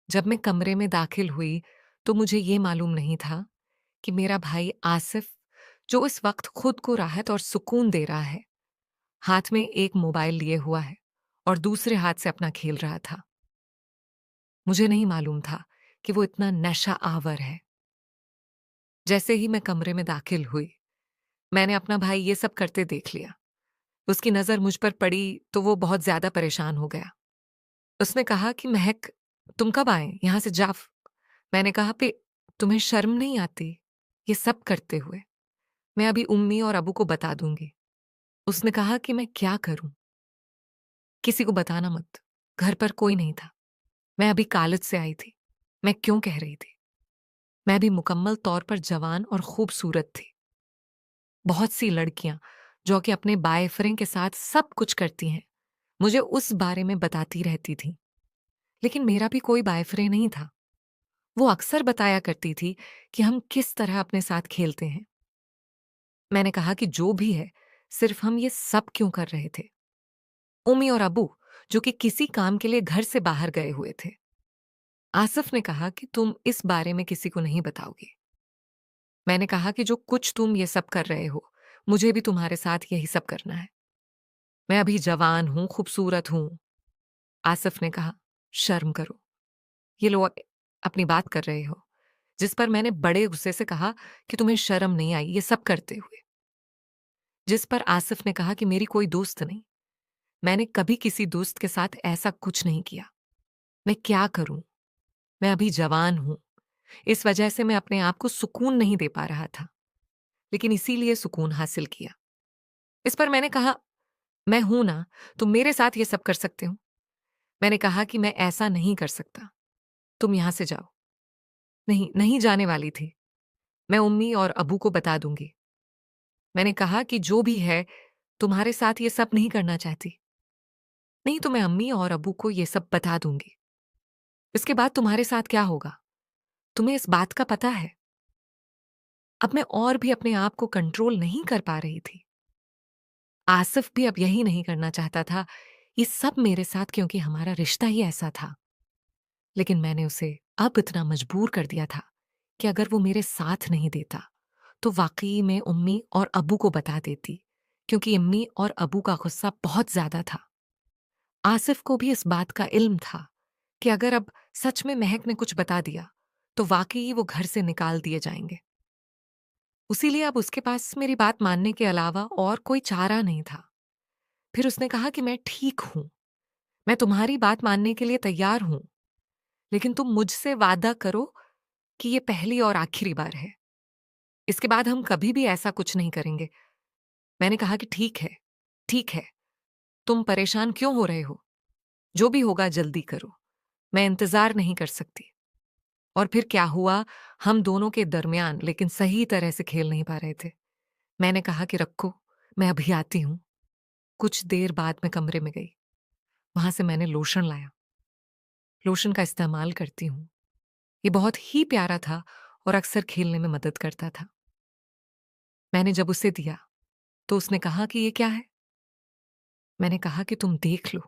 जब मैं कमरे में दाखिल हुई तो मुझे ये मालूम नहीं था कि मेरा भाई आसिफ, जो इस वक्त खुद को राहत और सुकून दे रहा है, हाथ में एक मोबाइल लिए हुआ है और दूसरे हाथ से अपना खेल रहा था। मुझे नहीं मालूम था कि वो इतना नशा आवर है। जैसे ही मैं कमरे में दाखिल हुई, मैंने अपना भाई ये सब करते देख लिया। उसकी नजर मुझ पर पड़ी तो वो बहुत ज्यादा परेशान हो गया। उसने कहा कि महक, तुम कब आए यहां से जाओ। मैंने कहा पे, तुम्हें शर्म नहीं आती ये सब करते हुए? मैं अभी उम्मी और अबू को बता दूंगी। उसने कहा कि मैं क्या करूं? किसी को बताना मत। घर पर कोई नहीं था। मैं अभी कॉलेज से आई थी। मैं क्यों कह रही थी? मैं भी मुकम्मल तौर पर जवान और खूबसूरत थी। बहुत सी लड़कियां जो कि अपने बॉयफ्रेंड के साथ सब कुछ करती हैं, मुझे उस बारे में बताती रहती थी। लेकिन मेरा भी कोई बॉयफ्रेंड नहीं था। वो अक्सर बताया करती थी कि हम किस तरह अपने साथ खेलते हैं। मैंने कहा कि जो भी है, सिर्फ हम ये सब क्यों कर रहे थे? उम्मी और अबू, जो कि किसी काम के लिए घर से बाहर गए हुए थे। आसिफ ने कहा कि तुम इस बारे में किसी को नहीं बताओगी। मैंने कहा कि जो कुछ तुम ये सब कर रहे हो, मुझे भी तुम्हारे साथ यही सब करना है। मैं अभी जवान हूं, खूबसूरत हूं। आसिफ ने कहा, शर्म करो। ये लोग अपनी बात कर रहे हो। जिस पर मैंने बड़े गुस्से से कहा कि तुम्हें शर्म नहीं आई ये सब करते हुए। जिस पर आसिफ ने कहा कि मेरी कोई दोस्त नहीं। मैंने कभी किसी दोस्त के साथ ऐसा कुछ नहीं किया। मैं क्या करूं? मैं अभी जवान हूं। इस वजह से मैं अपने आप को सुकून नहीं दे पा रहा था, लेकिन इसीलिए सुकून हासिल किया। इस पर मैंने कहा, मैं हूं ना, तुम मेरे साथ ये सब कर सकते हो। मैंने कहा कि मैं ऐसा नहीं कर सकता। तुम यहां से जाओ। नहीं, नहीं जाने वाली थी। मैं उम्मी और अबू को बता दूंगी। मैंने कहा कि जो भी है, तुम्हारे साथ ये सब नहीं करना चाहती। नहीं तो मैं अम्मी और अबू को ये सब बता दूंगी। इसके बाद तुम्हारे साथ क्या होगा, तुम्हें इस बात का पता है। अब मैं और भी अपने आप को कंट्रोल नहीं कर पा रही थी। आसिफ भी अब यही नहीं करना चाहता था। ये सब मेरे साथ, क्योंकि हमारा रिश्ता ही ऐसा था। लेकिन मैंने उसे अब इतना मजबूर कर दिया था कि अगर वो मेरे साथ नहीं देता तो वाकई में उम्मी और अबू को बता देती, क्योंकि अम्मी और अबू का गुस्सा बहुत ज्यादा था। आसिफ को भी इस बात का इल्म था कि अगर अब सच में महक ने कुछ बता दिया तो वाकई वो घर से निकाल दिए जाएंगे। उसीलिए अब उसके पास मेरी बात मानने के अलावा और कोई चारा नहीं था। फिर उसने कहा कि मैं ठीक हूं, मैं तुम्हारी बात मानने के लिए तैयार हूं, लेकिन तुम मुझसे वादा करो कि ये पहली और आखिरी बार है। इसके बाद हम कभी भी ऐसा कुछ नहीं करेंगे। मैंने कहा कि ठीक है, ठीक है। तुम परेशान क्यों हो रहे हो? जो भी होगा जल्दी करो। मैं इंतजार नहीं कर सकती। और फिर क्या हुआ, हम दोनों के दरमियान लेकिन सही तरह से खेल नहीं पा रहे थे। मैंने कहा कि रखो, मैं अभी आती हूं। कुछ देर बाद मैं कमरे में गई। वहां से मैंने लोशन लाया। लोशन का इस्तेमाल करती हूँ। ये बहुत ही प्यारा था और अक्सर खेलने में मदद करता था। मैंने जब उसे दिया तो उसने कहा कि ये क्या है? मैंने कहा कि तुम देख लो,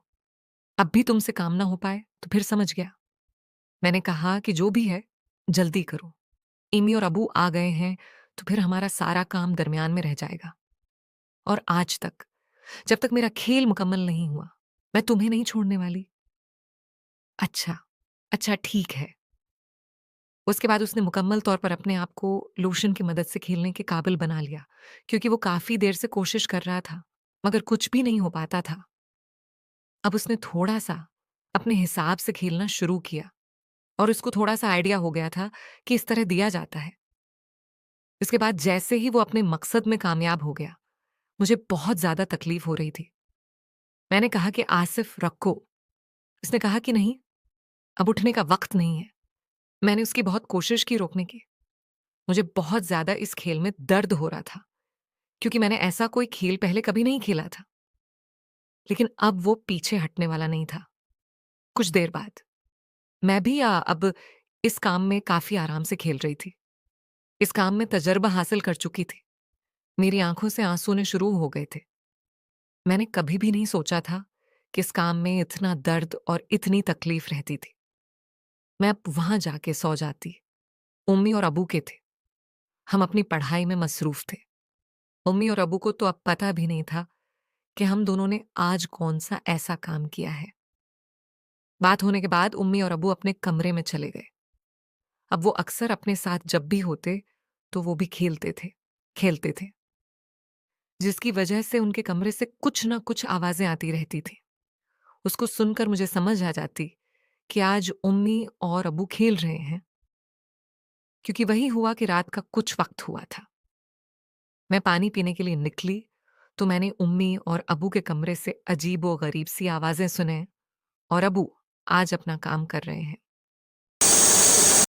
अब भी तुमसे काम ना हो पाए तो फिर समझ गया। मैंने कहा कि जो भी है, जल्दी करो। इमी और अबू आ गए हैं तो फिर हमारा सारा काम दरमियान में रह जाएगा। और आज तक, जब तक मेरा खेल मुकम्मल नहीं हुआ, मैं तुम्हें नहीं छोड़ने वाली। अच्छा, अच्छा ठीक है। उसके बाद उसने मुकम्मल तौर पर अपने आप को लोशन की मदद से खेलने के काबिल बना लिया, क्योंकि वो काफी देर से कोशिश कर रहा था, मगर कुछ भी नहीं हो पाता था। अब उसने थोड़ा सा अपने हिसाब से खेलना शुरू किया और उसको थोड़ा सा आइडिया हो गया था कि इस तरह दिया जाता है। इसके बाद जैसे ही वो अपने मकसद में कामयाब हो गया, मुझे बहुत ज्यादा तकलीफ हो रही थी। मैंने कहा कि आसिफ रखो। उसने कहा कि नहीं, अब उठने का वक्त नहीं है। मैंने उसकी बहुत कोशिश की रोकने की। मुझे बहुत ज्यादा इस खेल में दर्द हो रहा था, क्योंकि मैंने ऐसा कोई खेल पहले कभी नहीं खेला था। लेकिन अब वो पीछे हटने वाला नहीं था। कुछ देर बाद मैं भी अब इस काम में काफी आराम से खेल रही थी। इस काम में तजर्बा हासिल कर चुकी थी। मेरी आंखों से आंसू आने शुरू हो गए थे। मैंने कभी भी नहीं सोचा था कि इस काम में इतना दर्द और इतनी तकलीफ रहती थी। मैं अब वहां जाके सो जाती। उम्मी और अबू के थे। हम अपनी पढ़ाई में मसरूफ थे। उम्मी और अबू को तो अब पता भी नहीं था कि हम दोनों ने आज कौन सा ऐसा काम किया है। बात होने के बाद उम्मी और अबू अपने कमरे में चले गए। अब वो अक्सर अपने साथ जब भी होते तो वो भी खेलते थे, जिसकी वजह से उनके कमरे से कुछ ना कुछ आवाजें आती रहती थी। उसको सुनकर मुझे समझ आ जाती कि आज उम्मी और अबू खेल रहे हैं, क्योंकि वही हुआ कि रात का कुछ वक्त हुआ था। मैं पानी पीने के लिए निकली तो मैंने उम्मी और अबू के कमरे से अजीब व गरीब सी आवाजें सुने और अबू आज अपना काम कर रहे हैं।